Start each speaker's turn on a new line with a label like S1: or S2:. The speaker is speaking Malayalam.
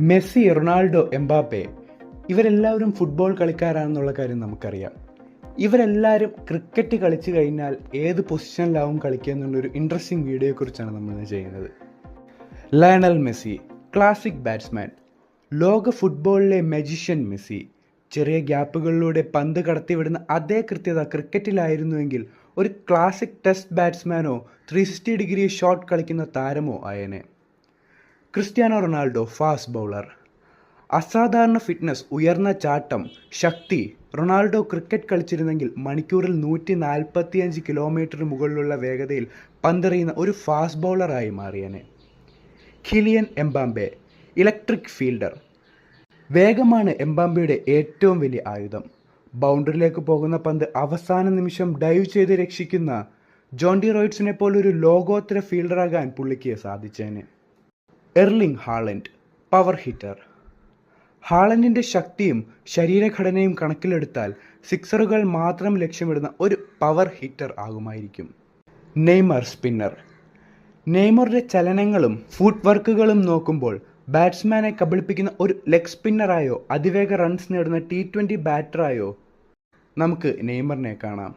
S1: മെസ്സി, റൊണാൾഡോ, എംബാപ്പെ ഇവരെല്ലാവരും ഫുട്ബോൾ കളിക്കാരാണെന്നുള്ള കാര്യം നമുക്കറിയാം. ഇവരെല്ലാവരും ക്രിക്കറ്റ് കളിച്ചു കഴിഞ്ഞാൽ ഏത് പൊസിഷനിലാവും കളിക്കുക എന്നുള്ളൊരു ഇൻട്രസ്റ്റിംഗ് വീഡിയോയെക്കുറിച്ചാണ് നമ്മൾ ചെയ്യുന്നത്. ലയണൽ മെസ്സി, ക്ലാസിക് ബാറ്റ്സ്മാൻ, ലോക ഫുട്ബോളിലെ മജീഷ്യൻ മെസ്സി. ചെറിയ ഗ്യാപ്പുകളിലൂടെ പന്ത് കടത്തിവിടുന്ന അതേ കൃത്യത ക്രിക്കറ്റിലായിരുന്നുവെങ്കിൽ ഒരു ക്ലാസിക് ടെസ്റ്റ് ബാറ്റ്സ്മാനോ 360 ഡിഗ്രി ഷോട്ട് കളിക്കുന്ന താരമോ ആയേനെ. Cristiano Ronaldo, fast bowler. അസാധാരണ ഫിറ്റ്നസ്, ഉയർന്ന ചാട്ടം, ശക്തി. റൊണാൾഡോ ക്രിക്കറ്റ് കളിച്ചിരുന്നെങ്കിൽ മണിക്കൂറിൽ 145 കിലോമീറ്റർ മുകളിലുള്ള വേഗതയിൽ പന്തെറിയുന്ന ഒരു ഫാസ്റ്റ് ബൗളറായി മാറിയേനെ. Kylian Mbappe, electric fielder. വേഗമാണ് എംബാപ്പയുടെ ഏറ്റവും വലിയ ആയുധം. ബൗണ്ടറിയിലേക്ക് പോകുന്ന പന്ത് അവസാന നിമിഷം ഡൈവ് ചെയ്ത് രക്ഷിക്കുന്ന ജോണ്ടി റോയ്റ്റ്സിനെ പോലൊരു ലോകോത്തര ഫീൽഡറാകാൻ പുള്ളിക്ക് സാധിച്ചേനെ. Erling Haaland, power hitter. ഹാലൻഡിൻ്റെ ശക്തിയും ശരീരഘടനയും കണക്കിലെടുത്താൽ സിക്സറുകൾ മാത്രം ലക്ഷ്യമിടുന്ന ഒരു പവർ ഹിറ്റർ ആകുമായിരിക്കും. Neymar, spinner. നെയ്മറുടെ ചലനങ്ങളും ഫുട് വർക്കുകളും നോക്കുമ്പോൾ ബാറ്റ്സ്മാനെ കബളിപ്പിക്കുന്ന ഒരു ലെഗ് സ്പിന്നറായോ അതിവേഗ റൺസ് നേടുന്ന T20 ബാറ്ററായോ നമുക്ക് നെയ്മറിനെ കാണാം.